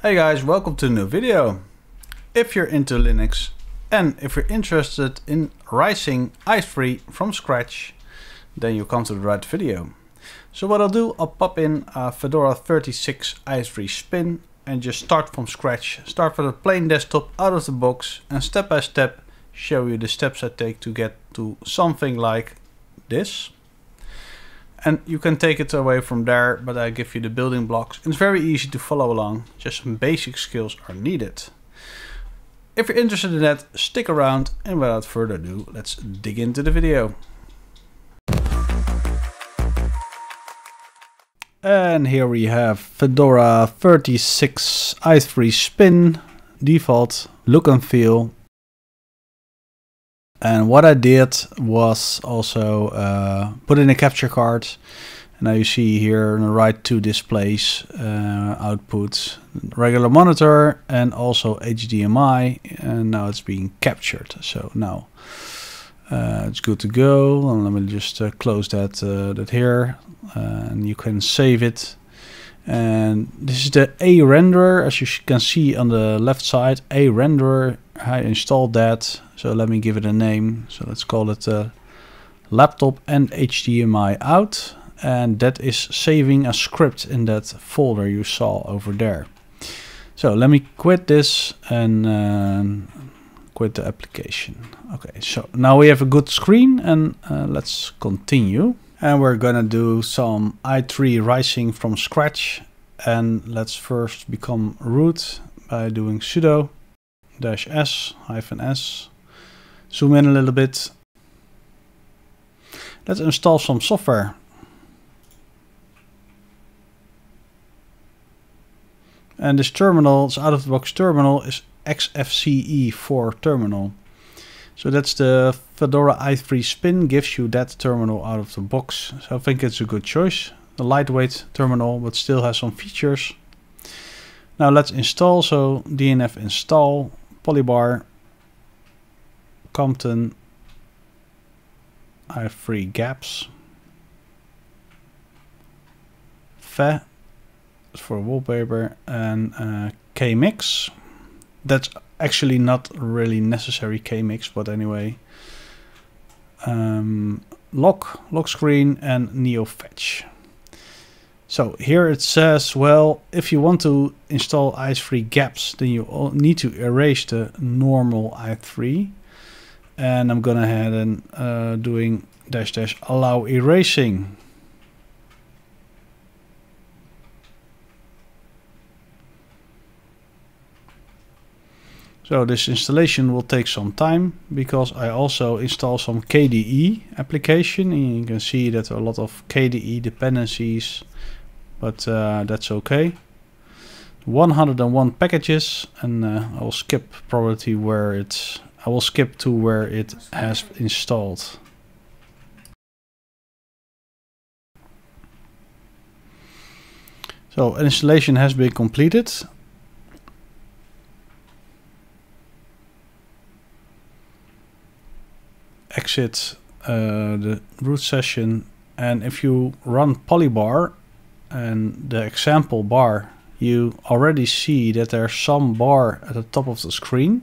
Hey guys, welcome to a new video. If you're into Linux and if you're interested in rising i3 from scratch, then you come to the right video. So what I'll do, I'll pop in a Fedora 36 i3 spin and just start from scratch. Start with a plain desktop out of the box and step by step show you the steps I take to get to something like this. And you can take it away from there, but I give you the building blocks. It's very easy to follow along, just some basic skills are needed. If you're interested in that, stick around, and without further ado, let's dig into the video. And here we have Fedora 36 i3 spin, default, look and feel. And what I did was also put in a capture card. And now you see here on the right two displays, output, regular monitor and also HDMI. And now it's being captured. So now it's good to go. And let me just close that here. And you can save it. And this is the A renderer, as you can see on the left side, A renderer. I installed that, so let me give it a name. So let's call it laptop and HDMI out, and that is saving a script in that folder you saw over there. So let me quit this and quit the application. Okay, so now we have a good screen, and let's continue. And we're gonna do some i3 rising from scratch, and let's first become root by doing sudo -s, zoom in a little bit. Let's install some software. And this terminal, this out of the box terminal, is XFCE4 terminal. So that's the Fedora i3 spin gives you that terminal out of the box. So I think it's a good choice. A lightweight terminal, but still has some features. Now let's install. So dnf install polybar compton i3 gaps fe for wallpaper and kmix. That's actually not really necessary, kmix, but anyway. Lock screen and neofetch. So here it says, well, if you want to install i3 gaps, then you need to erase the normal i3. And I'm gonna ahead and doing -- allow erasing. So this installation will take some time because I also install some KDE application. And you can see that there are a lot of KDE dependencies, but that's okay. 101 packages, and I will skip probably where it's. I will skip to where it has installed. So installation has been completed. Exit the root session, and if you run polybar and the example bar, you already see that there's some bar at the top of the screen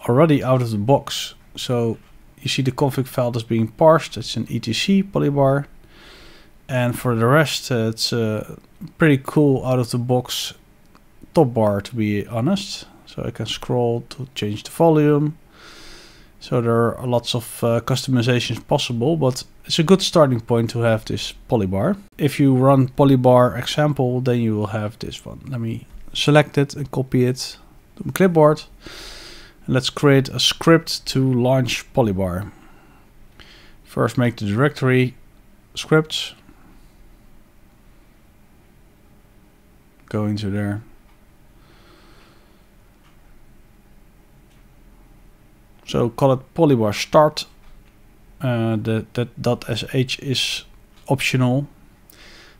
already out of the box. So you see the config file is being parsed. It's an etc polybar, and for the rest it's pretty cool out of the box top bar, to be honest. So I can scroll to change the volume. So there are lots of customizations possible, but it's a good starting point to have this polybar. If you run polybar example, then you will have this one. Let me select it and copy it to my clipboard. And let's create a script to launch polybar. First make the directory scripts. Go into there. So call it polybar start. That .sh is optional.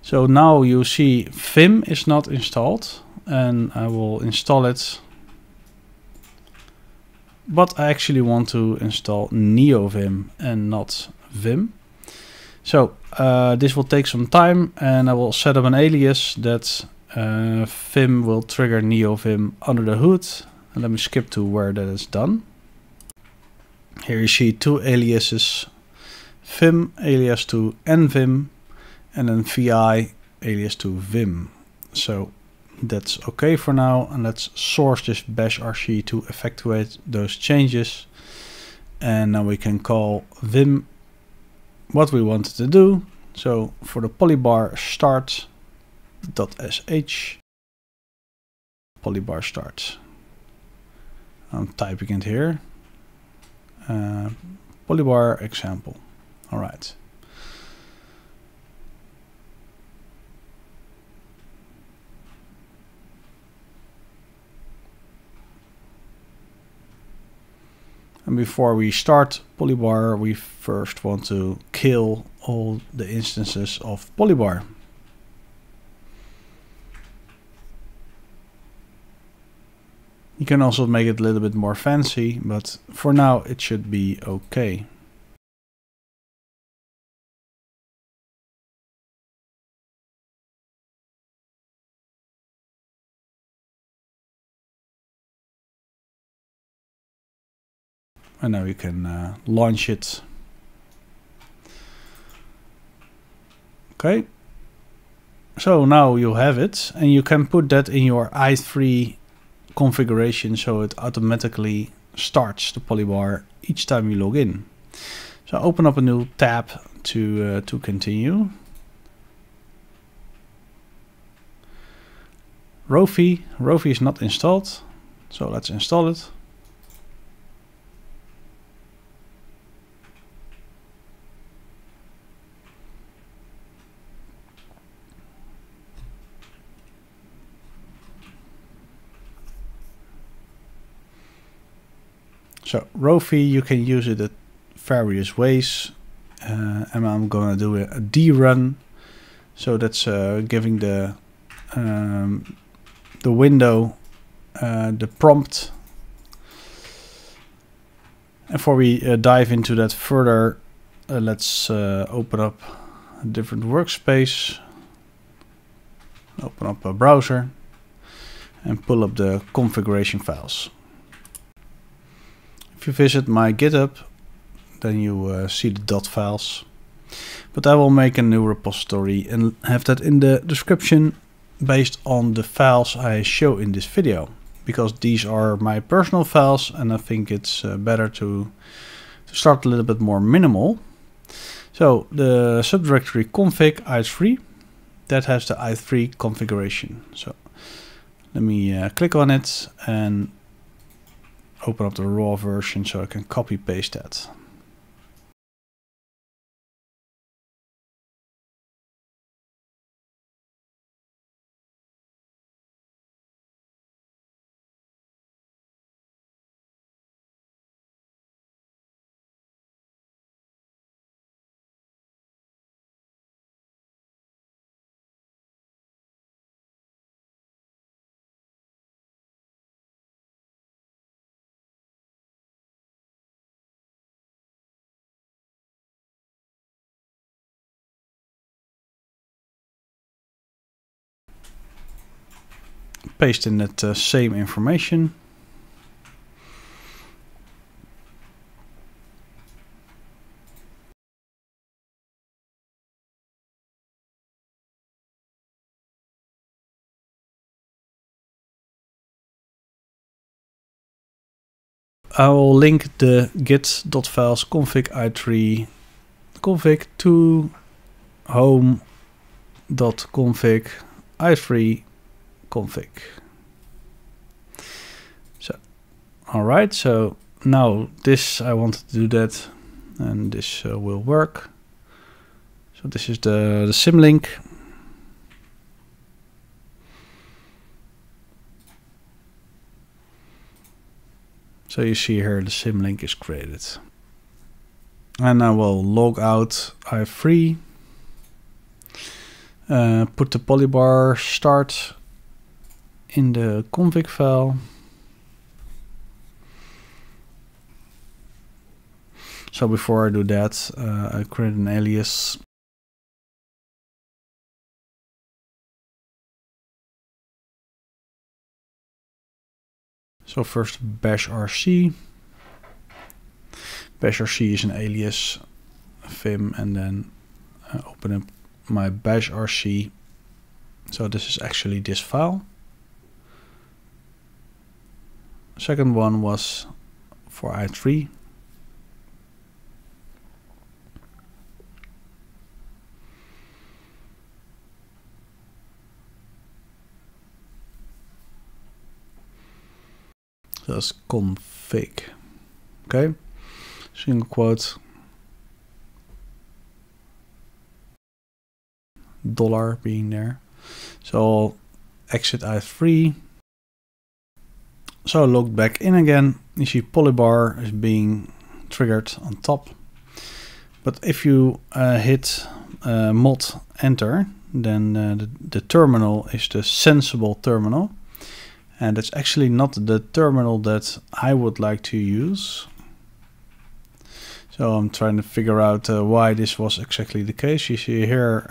So now you see Vim is not installed, and I will install it. But I actually want to install NeoVim and not Vim. So this will take some time, and I will set up an alias that Vim will trigger NeoVim under the hood. And let me skip to where that is done. Here you see two aliases, Vim alias to nvim, and then vi alias to vim. So that's okay for now, and let's source this bash rc to effectuate those changes. And now we can call vim what we wanted to do. So for the polybar start .sh, polybar start. I'm typing it here. Polybar example. All right. And before we start polybar, we first want to kill all the instances of polybar. You can also make it a little bit more fancy, but for now it should be okay. And now you can launch it. Okay. So now you have it, and you can put that in your i3 configuration so it automatically starts the polybar each time you log in. So open up a new tab to continue. Rofi is not installed, so let's install it. So rofi, you can use it at various ways, and I'm going to do a drun. So that's giving the window the prompt. And before we dive into that further, let's open up a different workspace. Open up a browser and pull up the configuration files. If you visit my GitHub, then you see the dotfiles. But I will make a new repository and have that in the description based on the files I show in this video. Because these are my personal files, and I think it's better to start a little bit more minimal. So the subdirectory config i3, that has the i3 configuration. So let me click on it and open up the raw version so I can copy paste that. Paste in that same information. I will link the git.files config i3 config to home.config i3 config. So, alright, so now this, I wanted to do that, and this will work. So this is the symlink. So you see here the symlink is created. And I will log out i3, put the polybar start in the config file. So before I do that, I create an alias. So first bash rc. Bash rc is an alias vim, and then open up my bash rc. So this is actually this file. Second one was for i3. So that's config. Okay, single quote, dollar being there. So I'll exit i3. So I logged back in again. You see polybar is being triggered on top. But if you hit mod enter, then the terminal is the sensible terminal. And that's actually not the terminal that I would like to use. So I'm trying to figure out why this was exactly the case. You see here,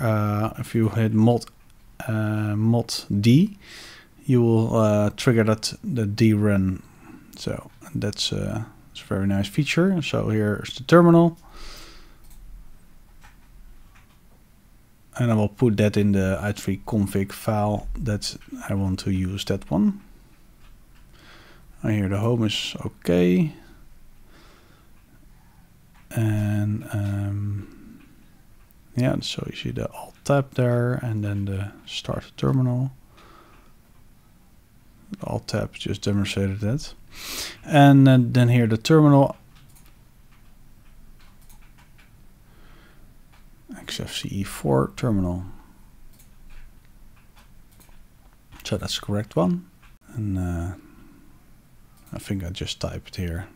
if you hit mod D, you will trigger the drun. So that's it's a very nice feature. So here's the terminal. And I will put that in the i3 config file that I want to use, that one. And here the home is okay. And yeah, so you see the alt tab there, and then the start terminal. The alt tab just demonstrated that. And then here the terminal. XFCE4 terminal. So that's the correct one. And I think I just typed here.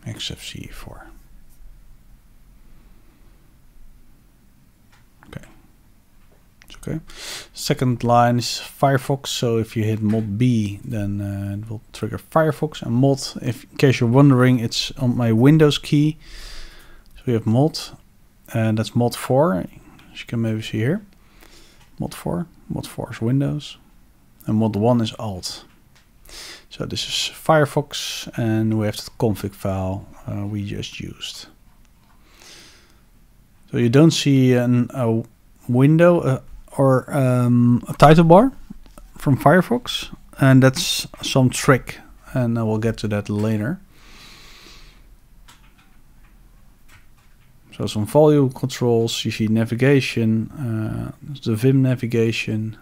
XFCE4. Okay. It's okay. Second line is Firefox. So if you hit mod B, then it will trigger Firefox. And mod, if in case you're wondering, it's on my Windows key. So we have mod, and that's mod 4. As you can maybe see here. Mod 4. Mod 4 is Windows. And mod 1 is Alt. So this is Firefox, and we have the config file we just used. So you don't see a window or a title bar from Firefox, and that's some trick, and I will get to that later. So some volume controls, you see navigation, the Vim navigation.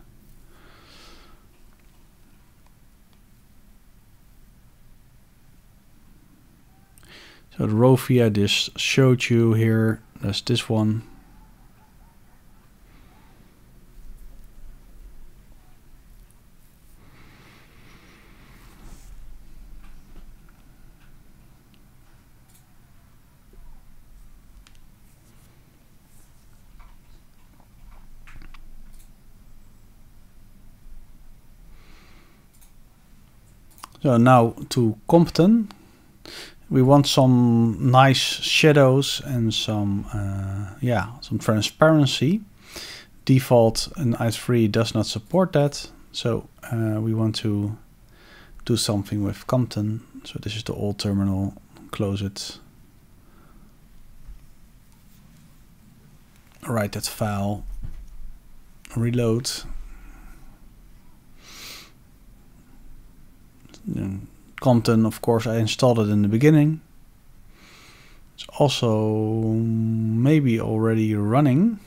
So the rofi I just showed you here, that's this one. So now to compton. We want some nice shadows and some transparency. Default in i3 does not support that, so we want to do something with compton. So this is the old terminal. Close it. Write that file. Reload. Then compton, of course, I installed it in the beginning. It's also maybe already running.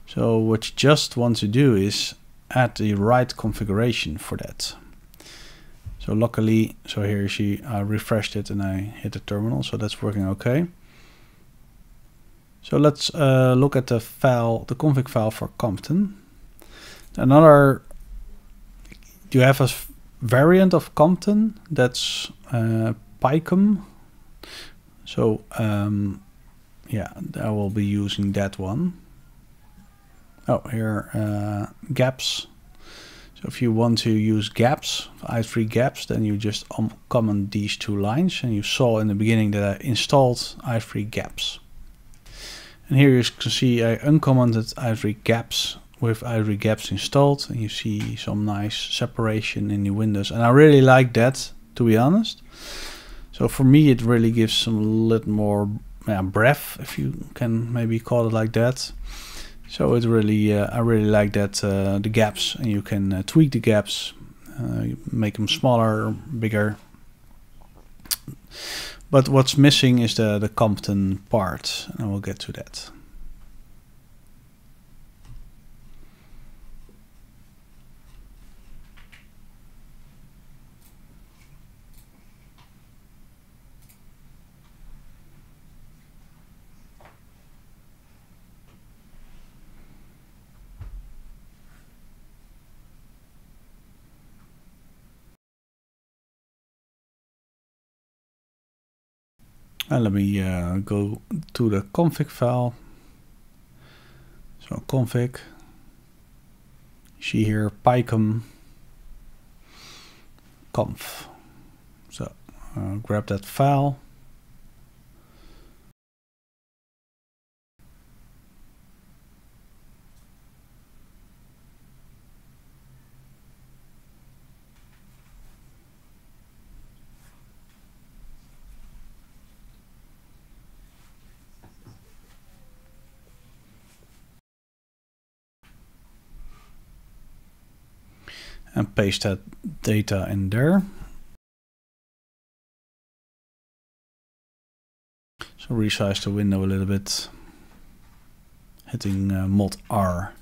So what you just want to do is add the right configuration for that. So luckily, so here you see I refreshed it and I hit the terminal, so that's working okay. So let's look at the file, the config file for compton. You have a variant of compton that's picom. So yeah, I will be using that one. Oh, here gaps. So if you want to use gaps, i3 gaps, then you just comment these two lines, and you saw in the beginning that I installed i3 gaps. And here you can see I uncommented ivory gaps with ivory gaps installed, and you see some nice separation in the windows, and I really like that, to be honest. So for me it really gives some little more breadth, if you can maybe call it like that. So it really I really like that, the gaps, and you can tweak the gaps, make them smaller, bigger. But what's missing is the compton part, and I will get to that. And let me go to the config file. So config, you see here picom conf. So grab that file. And paste that data in there. So resize the window a little bit, hitting Mod R.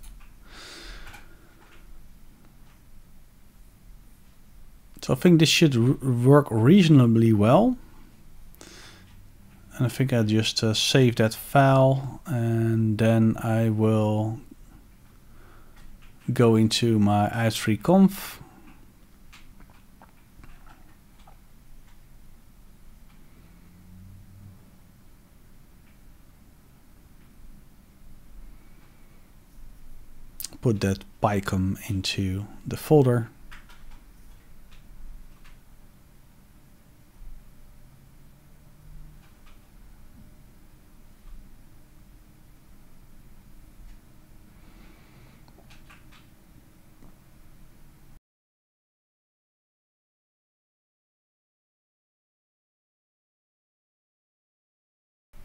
So I think this should work reasonably well. And I think I just save that file, and then I will go into my i3conf. Put that picom into the folder.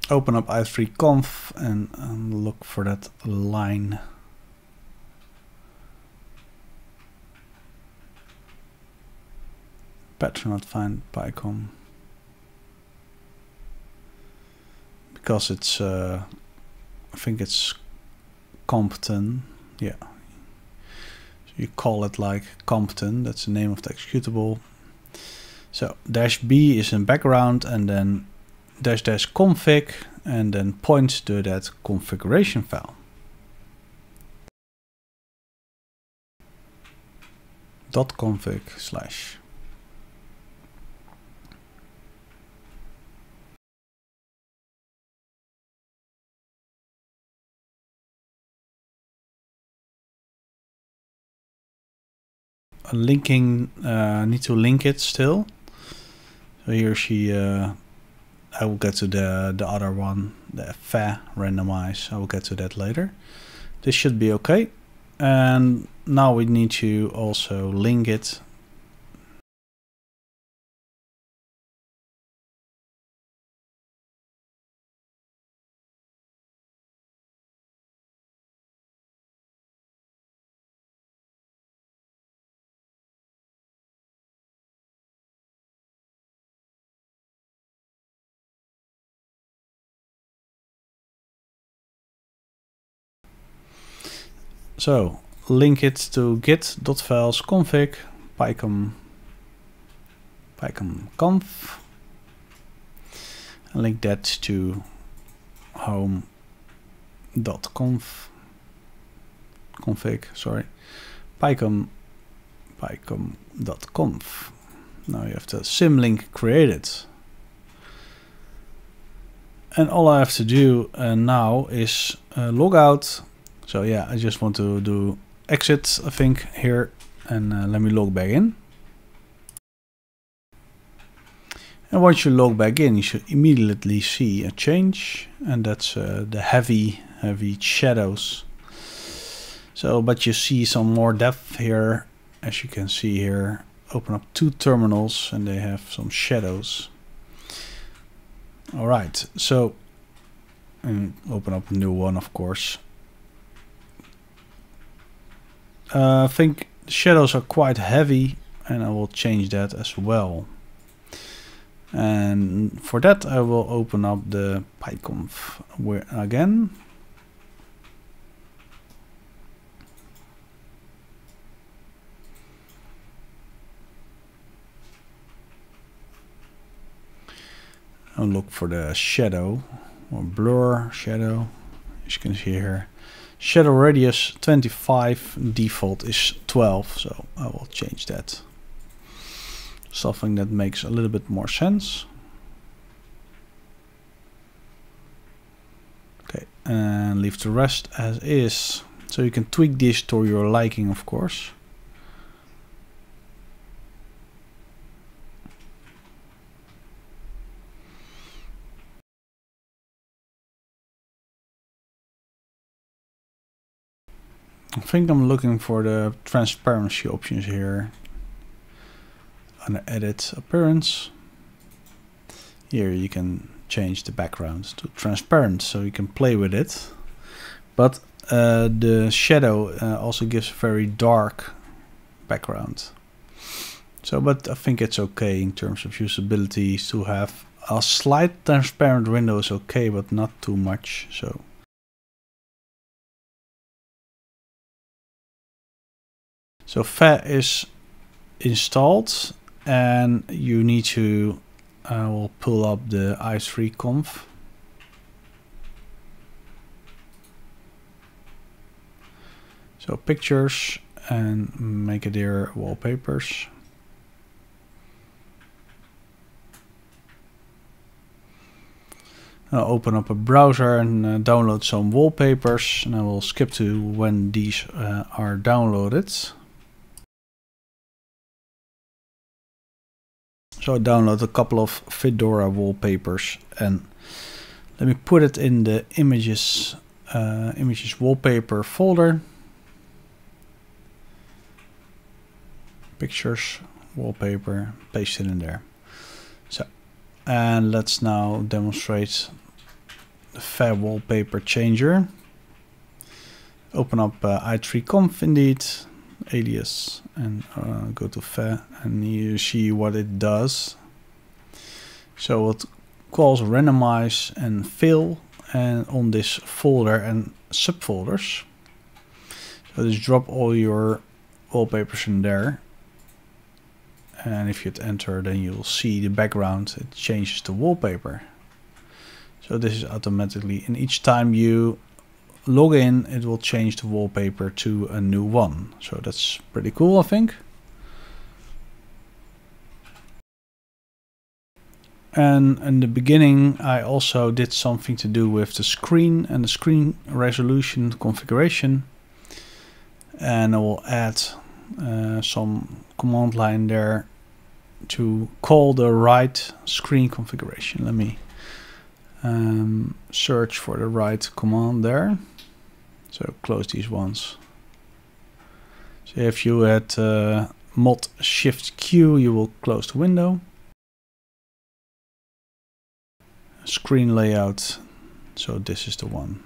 Open up i3conf and look for that line. Better not find picom, because it's I think it's compton. Yeah, so you call it like compton, that's the name of the executable. So -b is in background, and then --config, and then point to that configuration file. .config / linking, need to link it still. So here she, I will get to the other one, the fa randomize. I will get to that later. This should be okay. And now we need to also link it. So link it to git dotfiles config picom conf, and link that to home.conf config, sorry, picom.conf. Now you have the symlink created. And all I have to do now is log out. So yeah, I just want to do exit, I think, here, and let me log back in. And once you log back in, you should immediately see a change, and that's the heavy shadows. So, but you see some more depth here, as you can see here. Open up two terminals and they have some shadows. All right, so and open up a new one, of course. I think the shadows are quite heavy, and I will change that as well. And for that I will open up the picom again. And look for the shadow or blur shadow. As you can see here, shadow radius 25, default is 12, so I will change that. Something that makes a little bit more sense. Okay, and leave the rest as is. So you can tweak this to your liking, of course. I think I'm looking for the transparency options here. Under edit appearance. Here you can change the background to transparent, so you can play with it. But the shadow also gives a very dark background. So, but I think it's okay in terms of usability to have a slight transparent window is okay, but not too much. So Fe is installed, and you need to will pull up the i3conf. So pictures, and make it here wallpapers. I'll open up a browser and download some wallpapers, and I will skip to when these are downloaded. So I download a couple of Fedora wallpapers, and let me put it in the images wallpaper folder. Pictures, wallpaper, paste it in there. So, and let's now demonstrate the Fe wallpaper changer. Open up i3conf indeed, alias, and go to Fe, and you see what it does. So it calls randomize and fill, and on this folder and subfolders. So just drop all your wallpapers in there, and if you hit enter, then you'll see the background, it changes to wallpaper. So this is automatically, and each time you log in, it will change the wallpaper to a new one. So that's pretty cool, I think. And in the beginning, I also did something to do with the screen and the screen resolution configuration. And I will add some command line there to call the right screen configuration. Let me search for the right command there. So close these ones. So if you had mod shift Q, you will close the window. Screen layout, so this is the one.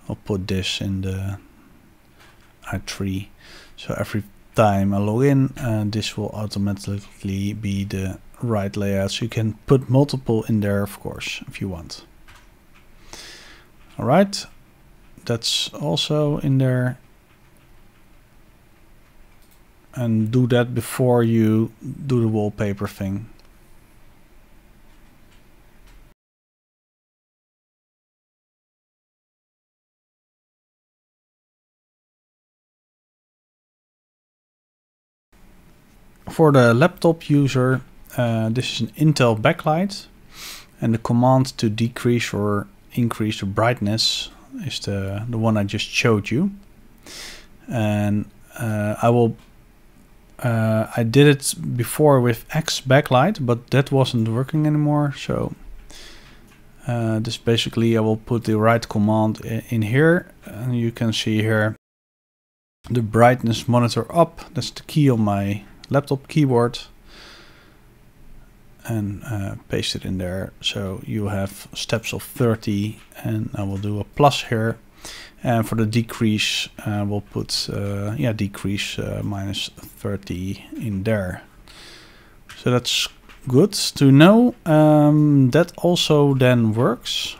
I'll put this in the i3, so every time I log in, this will automatically be the right layout. So you can put multiple in there, of course, if you want. All right, that's also in there, and do that before you do the wallpaper thing. For the laptop user, this is an Intel backlight, and the command to decrease or increase the brightness is the one I just showed you. And I will I did it before with X backlight, but that wasn't working anymore. So this basically, I will put the right command in here, and you can see here the brightness monitor up. That's the key on my laptop keyboard, and paste it in there. So you have steps of 30, and I will do a plus here. And for the decrease, we'll put decrease minus 30 in there. So that's good to know. That also then works.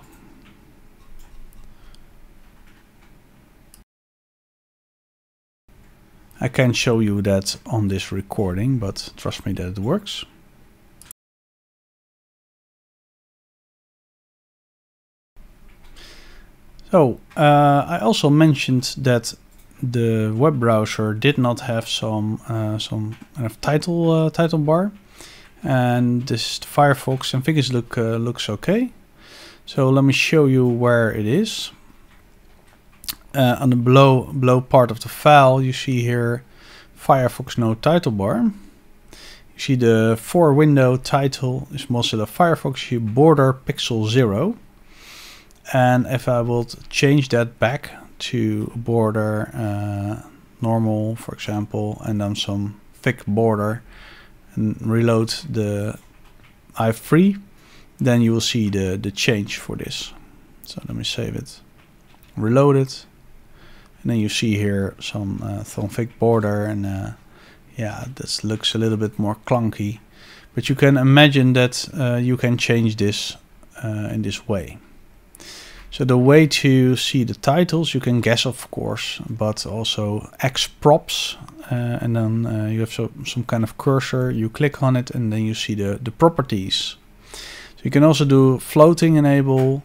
I can't show you that on this recording, but trust me that it works. So I also mentioned that the web browser did not have some kind of title bar, and this Firefox and figures looks okay. So let me show you where it is. On the below part of the file, you see here Firefox no title bar. You see the for window title is Mozilla Firefox, you border pixel 0. And if I would change that back to border normal, for example, and then some thick border, and reload the i3, then you will see the change for this. So let me save it, reload it, and then you see here some thick border, and yeah, this looks a little bit more clunky, but you can imagine that you can change this in this way. So the way to see the titles, you can guess, of course, but also X props, and then you have some kind of cursor, you click on it, and then you see the properties. So you can also do floating enable,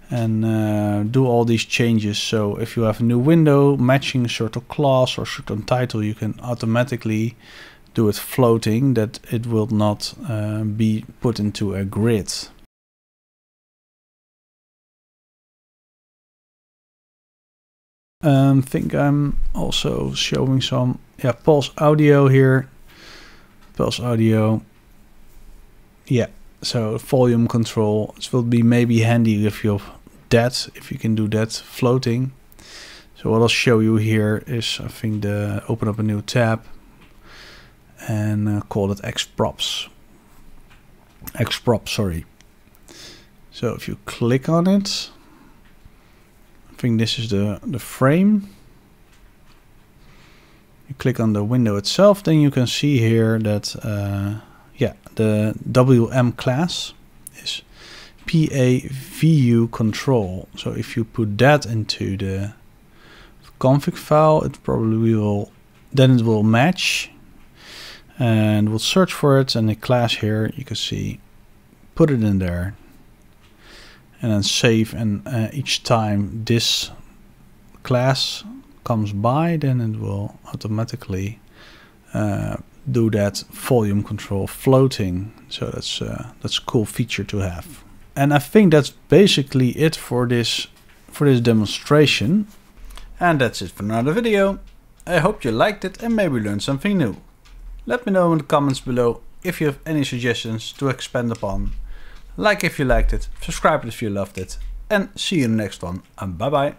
and do all these changes. So if you have a new window matching a certain class or certain title, you can automatically do it floating, that it will not be put into a grid. I think I'm also showing some pulse audio here. Pulse audio. Yeah, so volume control. It will be maybe handy if you have that, if you can do that floating. So what I'll show you here is, I think, open up a new tab and call it X props. X prop, sorry. So if you click on it, I think this is the frame. You click on the window itself, then you can see here that the WM class is PAVU control. So if you put that into the config file, it probably will, then it will match, and we'll search for it, and the class here you can see, put it in there, and then save, and each time this class comes by, then it will automatically do that volume control floating. So that's a cool feature to have. And I think that's basically it for this demonstration. And that's it for another video. I hope you liked it and maybe learned something new. Let me know in the comments below if you have any suggestions to expand upon. Like if you liked it, subscribe if you loved it, and see you in the next one, and bye bye.